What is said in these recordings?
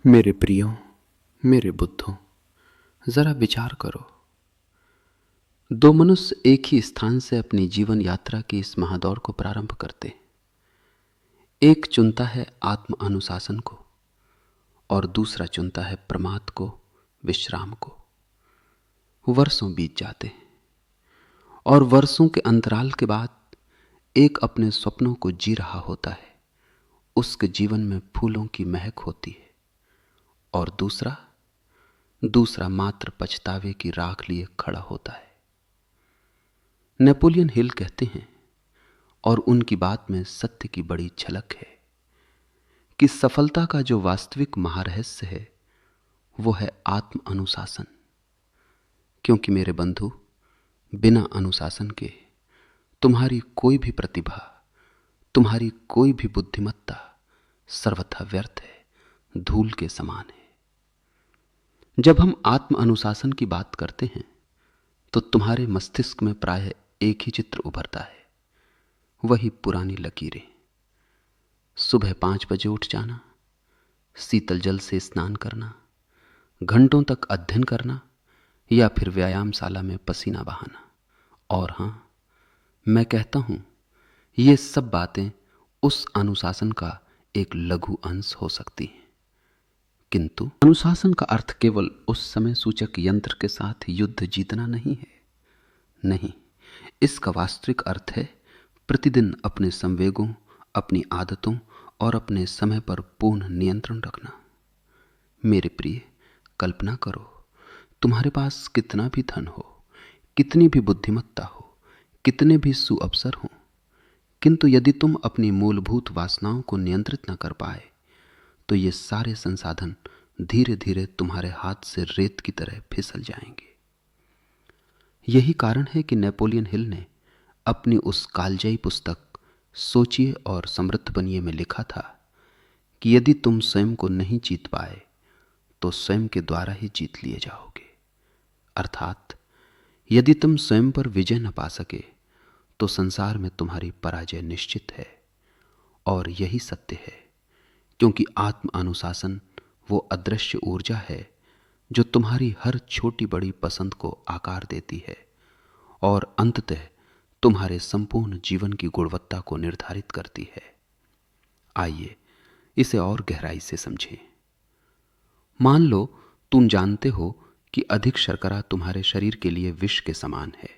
मेरे प्रियो, मेरे बुद्धों, जरा विचार करो। दो मनुष्य एक ही स्थान से अपनी जीवन यात्रा की इस महादौड़ को प्रारंभ करते हैं। एक चुनता है आत्म अनुशासन को और दूसरा चुनता है प्रमाद को, विश्राम को। वर्षों बीत जाते हैं और वर्षों के अंतराल के बाद एक अपने सपनों को जी रहा होता है। उसके जीवन में फूलों की महक होती है और दूसरा मात्र पछतावे की राख लिए खड़ा होता है। नेपोलियन हिल कहते हैं, और उनकी बात में सत्य की बड़ी झलक है, कि सफलता का जो वास्तविक महारहस्य है वो है आत्म अनुशासन। क्योंकि मेरे बंधु, बिना अनुशासन के तुम्हारी कोई भी प्रतिभा, तुम्हारी कोई भी बुद्धिमत्ता सर्वथा व्यर्थ है, धूल के समान है। जब हम आत्म अनुशासन की बात करते हैं तो तुम्हारे मस्तिष्क में प्रायः एक ही चित्र उभरता है, वही पुरानी लकीरें। सुबह 5 बजे उठ जाना, शीतल जल से स्नान करना, घंटों तक अध्ययन करना या फिर व्यायामशाला में पसीना बहाना। और हां, मैं कहता हूं, ये सब बातें उस अनुशासन का एक लघु अंश हो सकती हैं। किंतु अनुशासन का अर्थ केवल उस समय सूचक यंत्र के साथ युद्ध जीतना नहीं है। नहीं, इसका वास्तविक अर्थ है प्रतिदिन अपने संवेगों, अपनी आदतों और अपने समय पर पूर्ण नियंत्रण रखना। मेरे प्रिय, कल्पना करो, तुम्हारे पास कितना भी धन हो, कितनी भी बुद्धिमत्ता हो, कितने भी सुअवसर हो, किंतु यदि तुम अपनी मूलभूत वासनाओं को नियंत्रित न कर पाए तो ये सारे संसाधन धीरे धीरे तुम्हारे हाथ से रेत की तरह फिसल जाएंगे। यही कारण है कि नेपोलियन हिल ने अपनी उस कालजयी पुस्तक सोचिए और समृद्ध बनिए में लिखा था कि यदि तुम स्वयं को नहीं जीत पाए तो स्वयं के द्वारा ही जीत लिए जाओगे। अर्थात यदि तुम स्वयं पर विजय न पा सके तो संसार में तुम्हारी पराजय निश्चित है। और यही सत्य है, क्योंकि आत्म अनुशासन वो अदृश्य ऊर्जा है जो तुम्हारी हर छोटी बड़ी पसंद को आकार देती है और अंततः तुम्हारे संपूर्ण जीवन की गुणवत्ता को निर्धारित करती है। आइए इसे और गहराई से समझें। मान लो तुम जानते हो कि अधिक शर्करा तुम्हारे शरीर के लिए विष के समान है।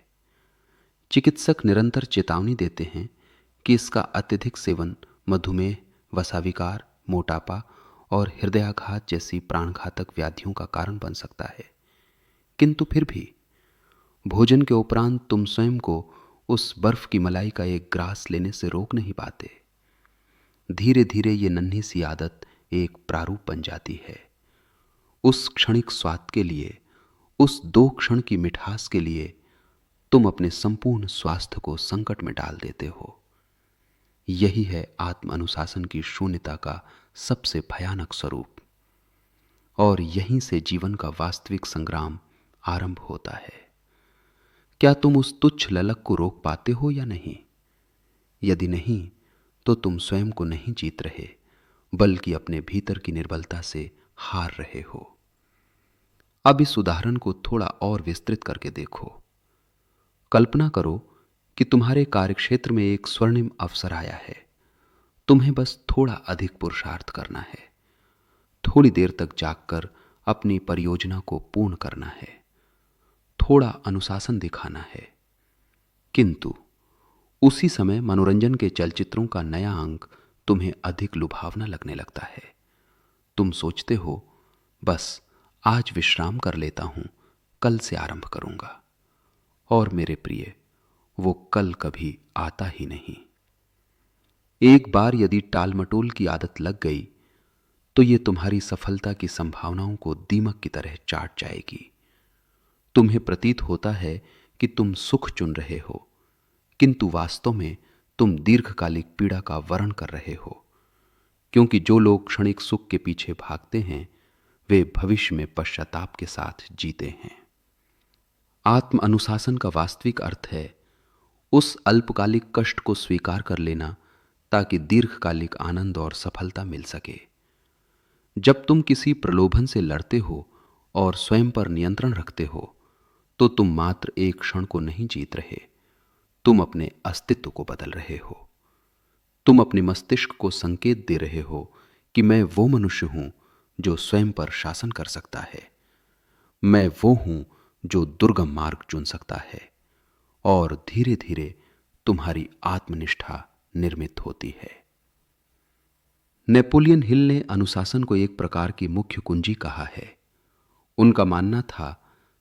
चिकित्सक निरंतर चेतावनी देते हैं कि इसका अत्यधिक सेवन मधुमेह, वसाविकार, मोटापा और हृदयाघात जैसी प्राणघातक व्याधियों का कारण बन सकता है। किंतु फिर भी भोजन के उपरांत तुम स्वयं को उस बर्फ की मलाई का एक ग्रास लेने से रोक नहीं पाते। धीरे धीरे ये नन्ही सी आदत एक प्रारूप बन जाती है। उस क्षणिक स्वाद के लिए, उस 2 क्षण की मिठास के लिए तुम अपने संपूर्ण स्वास्थ्य को संकट में डाल देते हो। यही है आत्म अनुशासन की शून्यता का सबसे भयानक स्वरूप। और यहीं से जीवन का वास्तविक संग्राम आरंभ होता है। क्या तुम उस तुच्छ ललक को रोक पाते हो या नहीं? यदि नहीं, तो तुम स्वयं को नहीं जीत रहे, बल्कि अपने भीतर की निर्बलता से हार रहे हो। अब इस उदाहरण को थोड़ा और विस्तृत करके देखो। कल्पना करो कि तुम्हारे कार्यक्षेत्र में एक स्वर्णिम अवसर आया है। तुम्हें बस थोड़ा अधिक पुरुषार्थ करना है, थोड़ी देर तक जागकर अपनी परियोजना को पूर्ण करना है, थोड़ा अनुशासन दिखाना है। किंतु उसी समय मनोरंजन के चलचित्रों का नया अंक तुम्हें अधिक लुभावना लगने लगता है। तुम सोचते हो, बस आज विश्राम कर लेता हूं, कल से आरंभ करूंगा। और मेरे प्रिय, वो कल कभी आता ही नहीं। एक बार यदि टालमटोल की आदत लग गई तो ये तुम्हारी सफलता की संभावनाओं को दीमक की तरह चाट जाएगी। तुम्हें प्रतीत होता है कि तुम सुख चुन रहे हो, किंतु वास्तव में तुम दीर्घकालिक पीड़ा का वरण कर रहे हो। क्योंकि जो लोग क्षणिक सुख के पीछे भागते हैं वे भविष्य में पश्चाताप के साथ जीते हैं। आत्म अनुशासन का वास्तविक अर्थ है उस अल्पकालिक कष्ट को स्वीकार कर लेना ताकि दीर्घकालिक आनंद और सफलता मिल सके। जब तुम किसी प्रलोभन से लड़ते हो और स्वयं पर नियंत्रण रखते हो, तो तुम मात्र एक क्षण को नहीं जीत रहे, तुम अपने अस्तित्व को बदल रहे हो। तुम अपने मस्तिष्क को संकेत दे रहे हो कि मैं वो मनुष्य हूं जो स्वयं पर शासन कर सकता है। मैं वो हूं जो दुर्गम मार्ग चुन सकता है। और धीरे धीरे तुम्हारी आत्मनिष्ठा निर्मित होती है। नेपोलियन हिल ने अनुशासन को एक प्रकार की मुख्य कुंजी कहा है। उनका मानना था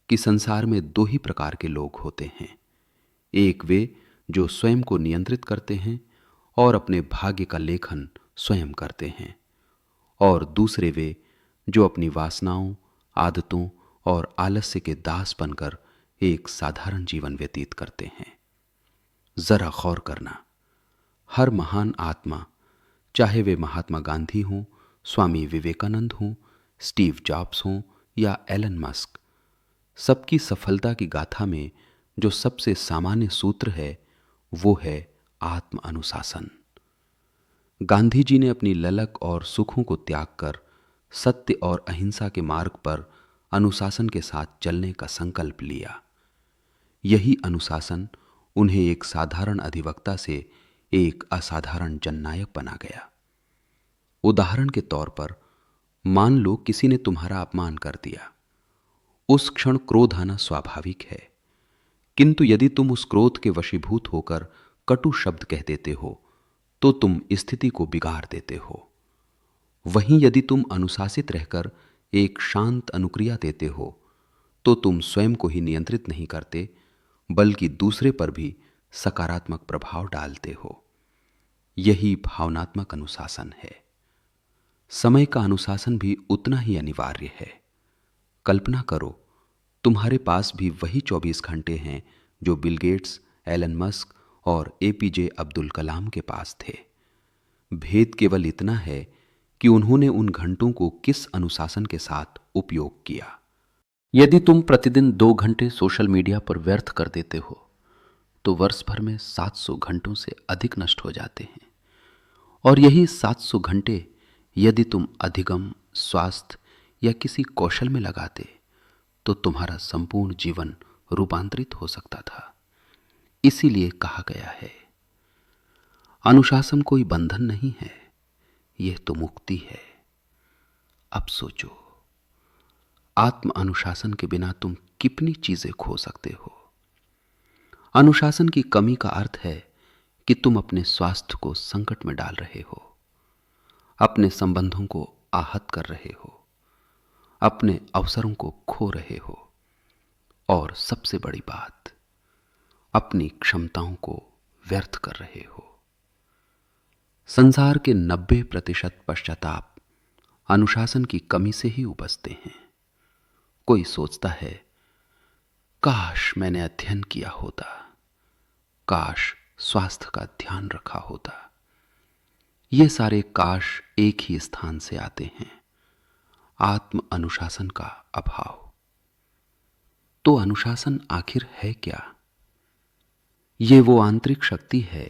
कि संसार में दो ही प्रकार के लोग होते हैं। एक वे जो स्वयं को नियंत्रित करते हैं और अपने भाग्य का लेखन स्वयं करते हैं, और दूसरे वे जो अपनी वासनाओं, आदतों और आलस्य के दास बनकर एक साधारण जीवन व्यतीत करते हैं। जरा गौर करना, हर महान आत्मा, चाहे वे महात्मा गांधी हों, स्वामी विवेकानंद हों, स्टीव जॉब्स हों या एलन मस्क, सबकी सफलता की गाथा में जो सबसे सामान्य सूत्र है वो है आत्म अनुशासन। गांधी जी ने अपनी ललक और सुखों को त्याग कर सत्य और अहिंसा के मार्ग पर अनुशासन के साथ चलने का संकल्प लिया। यही अनुशासन उन्हें एक साधारण अधिवक्ता से एक असाधारण जननायक बना गया। उदाहरण के तौर पर, मान लो किसी ने तुम्हारा अपमान कर दिया। उस क्षण क्रोध आना स्वाभाविक है, किंतु यदि तुम उस क्रोध के वशीभूत होकर कटु शब्द कह देते हो तो तुम स्थिति को बिगाड़ देते हो। वहीं यदि तुम अनुशासित रहकर एक शांत अनुक्रिया देते हो तो तुम स्वयं को ही नियंत्रित नहीं करते, बल्कि दूसरे पर भी सकारात्मक प्रभाव डालते हो। यही भावनात्मक अनुशासन है। समय का अनुशासन भी उतना ही अनिवार्य है। कल्पना करो, तुम्हारे पास भी वही 24 घंटे हैं जो बिल गेट्स, एलन मस्क और एपीजे अब्दुल कलाम के पास थे। भेद केवल इतना है कि उन्होंने उन घंटों को किस अनुशासन के साथ उपयोग किया। यदि तुम प्रतिदिन 2 घंटे सोशल मीडिया पर व्यर्थ कर देते हो तो वर्ष भर में 700 घंटों से अधिक नष्ट हो जाते हैं। और यही 700 घंटे यदि तुम अधिगम, स्वास्थ्य या किसी कौशल में लगाते तो तुम्हारा संपूर्ण जीवन रूपांतरित हो सकता था। इसीलिए कहा गया है, अनुशासन कोई बंधन नहीं है, यह तो मुक्ति है। अब सोचो, आत्म अनुशासन के बिना तुम कितनी चीजें खो सकते हो। अनुशासन की कमी का अर्थ है कि तुम अपने स्वास्थ्य को संकट में डाल रहे हो, अपने संबंधों को आहत कर रहे हो, अपने अवसरों को खो रहे हो, और सबसे बड़ी बात, अपनी क्षमताओं को व्यर्थ कर रहे हो। संसार के 90% पश्चाताप अनुशासन की कमी से ही उपजते हैं। कोई सोचता है, काश मैंने अध्ययन किया होता, काश स्वास्थ्य का ध्यान रखा होता। ये सारे काश एक ही स्थान से आते हैं, आत्म अनुशासन का अभाव। तो अनुशासन आखिर है क्या? ये वो आंतरिक शक्ति है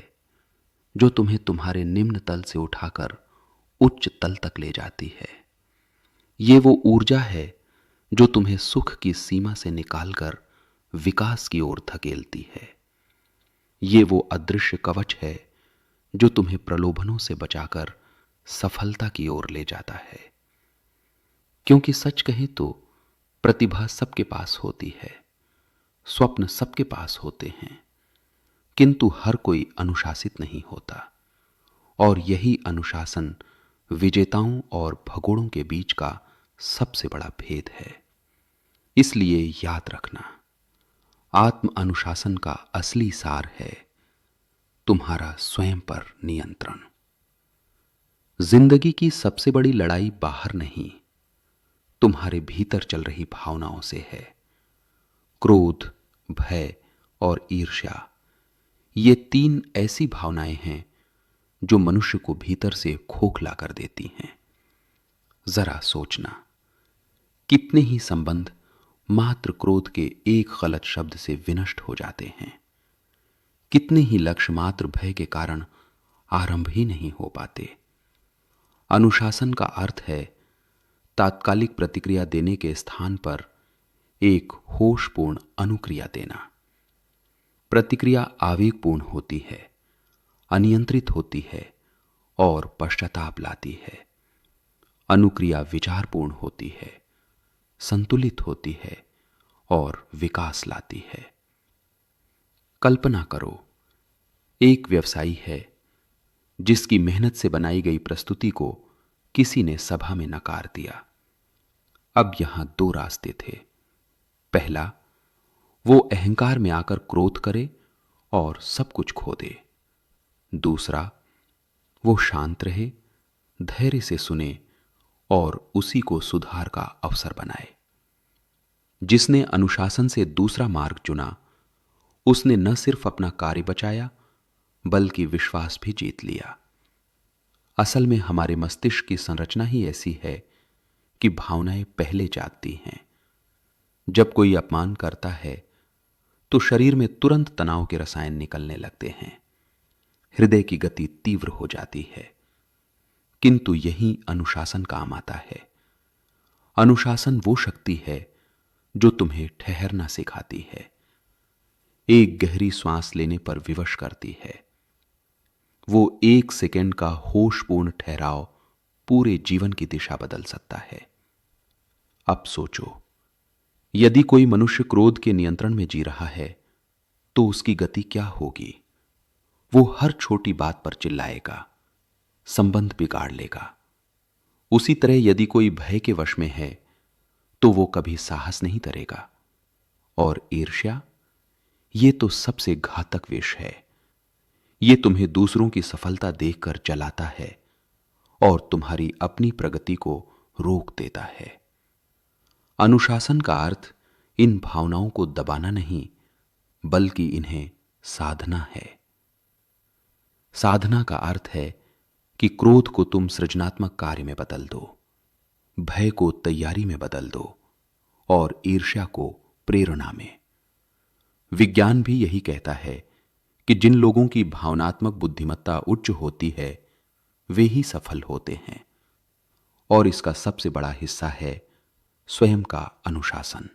जो तुम्हें तुम्हारे निम्न तल से उठाकर उच्च तल तक ले जाती है। ये वो ऊर्जा है जो तुम्हें सुख की सीमा से निकालकर विकास की ओर धकेलती है। ये वो अदृश्य कवच है जो तुम्हें प्रलोभनों से बचाकर सफलता की ओर ले जाता है। क्योंकि सच कहें तो प्रतिभा सबके पास होती है, स्वप्न सबके पास होते हैं, किंतु हर कोई अनुशासित नहीं होता। और यही अनुशासन विजेताओं और भगोड़ों के बीच का सबसे बड़ा भेद है। इसलिए याद रखना, आत्म अनुशासन का असली सार है तुम्हारा स्वयं पर नियंत्रण। जिंदगी की सबसे बड़ी लड़ाई बाहर नहीं, तुम्हारे भीतर चल रही भावनाओं से है। क्रोध, भय और ईर्ष्या, ये 3 ऐसी भावनाएं हैं जो मनुष्य को भीतर से खोखला कर देती हैं। जरा सोचना, कितने ही संबंध मात्र क्रोध के एक गलत शब्द से विनष्ट हो जाते हैं। कितने ही लक्ष्य मात्र भय के कारण आरंभ ही नहीं हो पाते। अनुशासन का अर्थ है तात्कालिक प्रतिक्रिया देने के स्थान पर एक होशपूर्ण अनुक्रिया देना। प्रतिक्रिया आवेगपूर्ण होती है, अनियंत्रित होती है और पश्चाताप लाती है। अनुक्रिया विचारपूर्ण होती है, संतुलित होती है और विकास लाती है। कल्पना करो, एक व्यवसायी है जिसकी मेहनत से बनाई गई प्रस्तुति को किसी ने सभा में नकार दिया। अब यहां दो रास्ते थे। पहला, वो अहंकार में आकर क्रोध करे और सब कुछ खो दे। दूसरा, वो शांत रहे, धैर्य से सुने और उसी को सुधार का अवसर बनाए। जिसने अनुशासन से दूसरा मार्ग चुना, उसने न सिर्फ अपना कार्य बचाया बल्कि विश्वास भी जीत लिया। असल में हमारे मस्तिष्क की संरचना ही ऐसी है कि भावनाएं पहले जागती हैं। जब कोई अपमान करता है तो शरीर में तुरंत तनाव के रसायन निकलने लगते हैं, हृदय की गति तीव्र हो जाती है। किंतु यही अनुशासन काम आता है। अनुशासन वो शक्ति है जो तुम्हें ठहरना सिखाती है, एक गहरी सांस लेने पर विवश करती है। वो 1 सेकंड का होशपूर्ण ठहराव पूरे जीवन की दिशा बदल सकता है। अब सोचो, यदि कोई मनुष्य क्रोध के नियंत्रण में जी रहा है तो उसकी गति क्या होगी? वो हर छोटी बात पर चिल्लाएगा, संबंध बिगाड़ लेगा। उसी तरह यदि कोई भय के वश में है तो वो कभी साहस नहीं करेगा। और ईर्ष्या, ये तो सबसे घातक विष है। ये तुम्हें दूसरों की सफलता देखकर जलाता है और तुम्हारी अपनी प्रगति को रोक देता है। अनुशासन का अर्थ इन भावनाओं को दबाना नहीं, बल्कि इन्हें साधना है। साधना का अर्थ है कि क्रोध को तुम सृजनात्मक कार्य में बदल दो, भय को तैयारी में बदल दो और ईर्ष्या को प्रेरणा में। विज्ञान भी यही कहता है कि जिन लोगों की भावनात्मक बुद्धिमत्ता उच्च होती है वे ही सफल होते हैं। और इसका सबसे बड़ा हिस्सा है स्वयं का अनुशासन।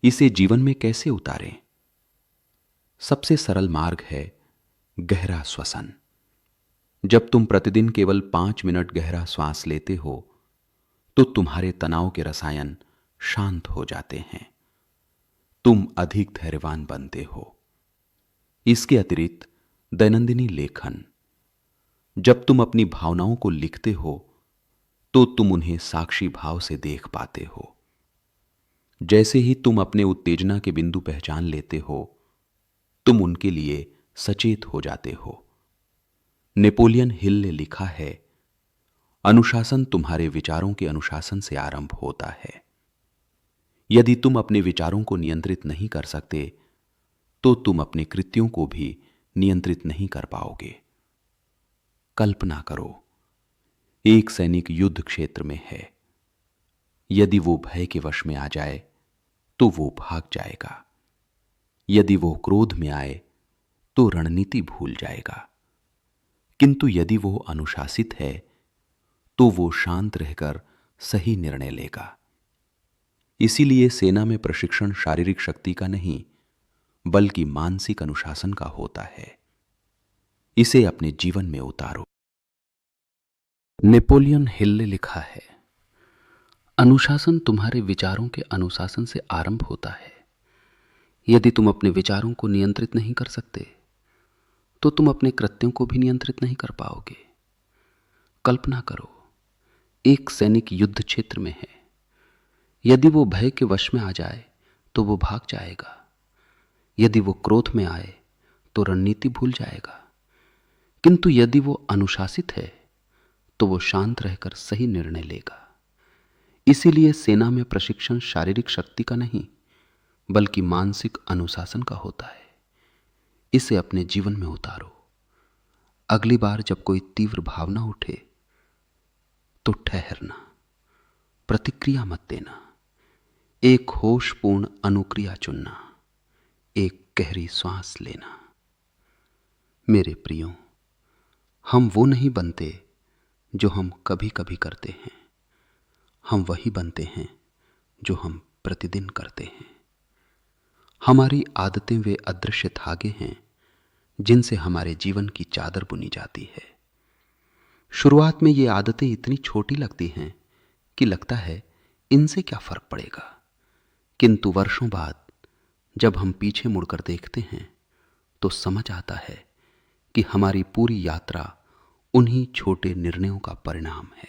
इसे जीवन में कैसे उतारें? सबसे सरल मार्ग है गहरा श्वसन। जब तुम प्रतिदिन केवल 5 मिनट गहरा श्वास लेते हो तो तुम्हारे तनाव के रसायन शांत हो जाते हैं, तुम अधिक धैर्यवान बनते हो। इसके अतिरिक्त दैनंदिनी लेखन, जब तुम अपनी भावनाओं को लिखते हो तो तुम उन्हें साक्षी भाव से देख पाते हो। जैसे ही तुम अपने उत्तेजना के बिंदु पहचान लेते हो, तुम उनके लिए सचेत हो जाते हो। नेपोलियन हिल ने लिखा है, अनुशासन तुम्हारे विचारों के अनुशासन से आरंभ होता है। यदि तुम अपने विचारों को नियंत्रित नहीं कर सकते तो तुम अपने कृत्यों को भी नियंत्रित नहीं कर पाओगे। कल्पना करो, एक सैनिक युद्ध क्षेत्र में है। यदि वो भय के वश में आ जाए तो वो भाग जाएगा। यदि वो क्रोध में आए तो रणनीति भूल जाएगा। किंतु यदि वो अनुशासित है तो वो शांत रहकर सही निर्णय लेगा। इसीलिए सेना में प्रशिक्षण शारीरिक शक्ति का नहीं बल्कि मानसिक अनुशासन का होता है। इसे अपने जीवन में उतारो। नेपोलियन हिल ने लिखा है, अनुशासन तुम्हारे विचारों के अनुशासन से आरंभ होता है। यदि तुम अपने विचारों को नियंत्रित नहीं कर सकते तो तुम अपने कृत्यों को भी नियंत्रित नहीं कर पाओगे। कल्पना करो, एक सैनिक युद्ध क्षेत्र में है। यदि वो भय के वश में आ जाए तो वो भाग जाएगा। यदि वो क्रोध में आए तो रणनीति भूल जाएगा। किंतु यदि वो अनुशासित है तो वो शांत रहकर सही निर्णय लेगा। इसीलिए सेना में प्रशिक्षण शारीरिक शक्ति का नहीं बल्कि मानसिक अनुशासन का होता है। इसे अपने जीवन में उतारो। अगली बार जब कोई तीव्र भावना उठे तो ठहरना, प्रतिक्रिया मत देना, एक होशपूर्ण अनुक्रिया चुनना, एक गहरी सांस लेना। मेरे प्रियो, हम वो नहीं बनते जो हम कभी कभी करते हैं, हम वही बनते हैं जो हम प्रतिदिन करते हैं। हमारी आदतें वे अदृश्य धागे हैं जिनसे हमारे जीवन की चादर बुनी जाती है। शुरुआत में ये आदतें इतनी छोटी लगती हैं कि लगता है इनसे क्या फर्क पड़ेगा, किंतु वर्षों बाद जब हम पीछे मुड़कर देखते हैं तो समझ आता है कि हमारी पूरी यात्रा उन्हीं छोटे निर्णयों का परिणाम है।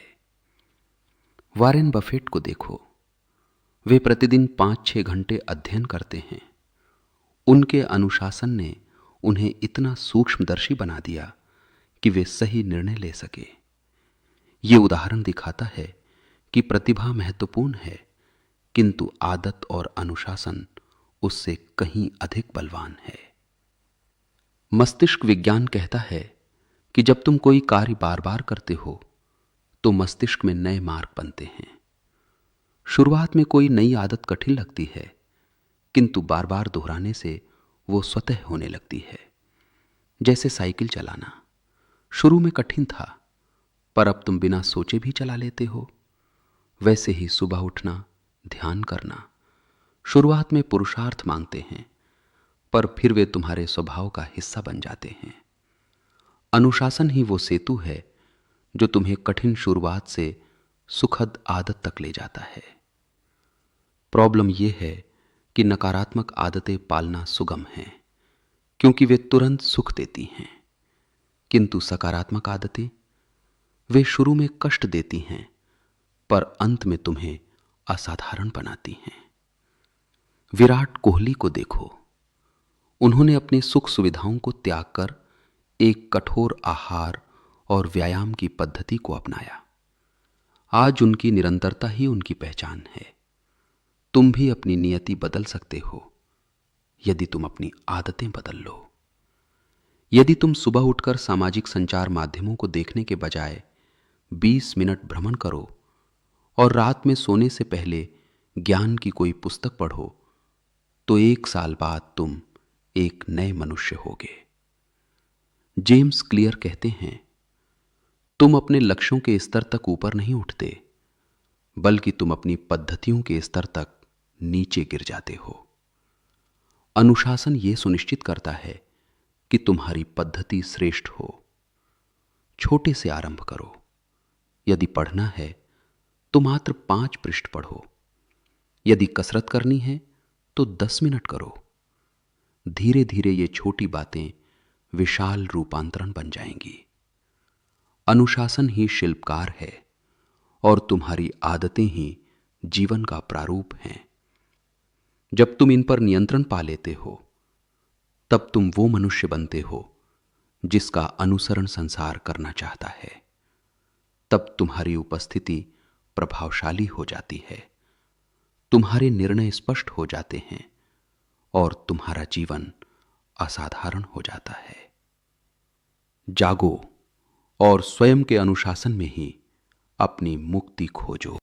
वॉरेन बफेट को देखो, वे प्रतिदिन 5-6 घंटे अध्ययन करते हैं। उनके अनुशासन ने उन्हें इतना सूक्ष्मदर्शी बना दिया कि वे सही निर्णय ले सके। ये उदाहरण दिखाता है कि प्रतिभा महत्वपूर्ण है, किंतु आदत और अनुशासन उससे कहीं अधिक बलवान है। मस्तिष्क विज्ञान कहता है कि जब तुम कोई कार्य बार बार करते हो तो मस्तिष्क में नए मार्ग बनते हैं। शुरुआत में कोई नई आदत कठिन लगती है, किंतु बार बार दोहराने से वो स्वतः होने लगती है। जैसे साइकिल चलाना शुरू में कठिन था, पर अब तुम बिना सोचे भी चला लेते हो। वैसे ही सुबह उठना, ध्यान करना शुरुआत में पुरुषार्थ मांगते हैं, पर फिर वे तुम्हारे स्वभाव का हिस्सा बन जाते हैं। अनुशासन ही वो सेतु है जो तुम्हें कठिन शुरुआत से सुखद आदत तक ले जाता है। प्रॉब्लम यह है कि नकारात्मक आदतें पालना सुगम है, क्योंकि वे तुरंत सुख देती हैं, किंतु सकारात्मक आदतें वे शुरू में कष्ट देती हैं, पर अंत में तुम्हें असाधारण बनाती हैं। विराट कोहली को देखो, उन्होंने अपनी सुख सुविधाओं को त्याग कर एक कठोर आहार और व्यायाम की पद्धति को अपनाया। आज उनकी निरंतरता ही उनकी पहचान है। तुम भी अपनी नियति बदल सकते हो यदि तुम अपनी आदतें बदल लो। यदि तुम सुबह उठकर सामाजिक संचार माध्यमों को देखने के बजाय 20 मिनट भ्रमण करो और रात में सोने से पहले ज्ञान की कोई पुस्तक पढ़ो, तो 1 साल बाद तुम एक नए मनुष्य होगे। जेम्स क्लियर कहते हैं, तुम अपने लक्ष्यों के स्तर तक ऊपर नहीं उठते, बल्कि तुम अपनी पद्धतियों के स्तर तक नीचे गिर जाते हो। अनुशासन यह सुनिश्चित करता है कि तुम्हारी पद्धति श्रेष्ठ हो। छोटे से आरंभ करो। यदि पढ़ना है तो मात्र 5 पृष्ठ पढ़ो। यदि कसरत करनी है तो 10 मिनट करो। धीरे धीरे ये छोटी बातें विशाल रूपांतरण बन जाएंगी। अनुशासन ही शिल्पकार है और तुम्हारी आदतें ही जीवन का प्रारूप हैं। जब तुम इन पर नियंत्रण पा लेते हो, तब तुम वो मनुष्य बनते हो जिसका अनुसरण संसार करना चाहता है। तब तुम्हारी उपस्थिति प्रभावशाली हो जाती है, तुम्हारे निर्णय स्पष्ट हो जाते हैं और तुम्हारा जीवन असाधारण हो जाता है। जागो और स्वयं के अनुशासन में ही अपनी मुक्ति खोजो।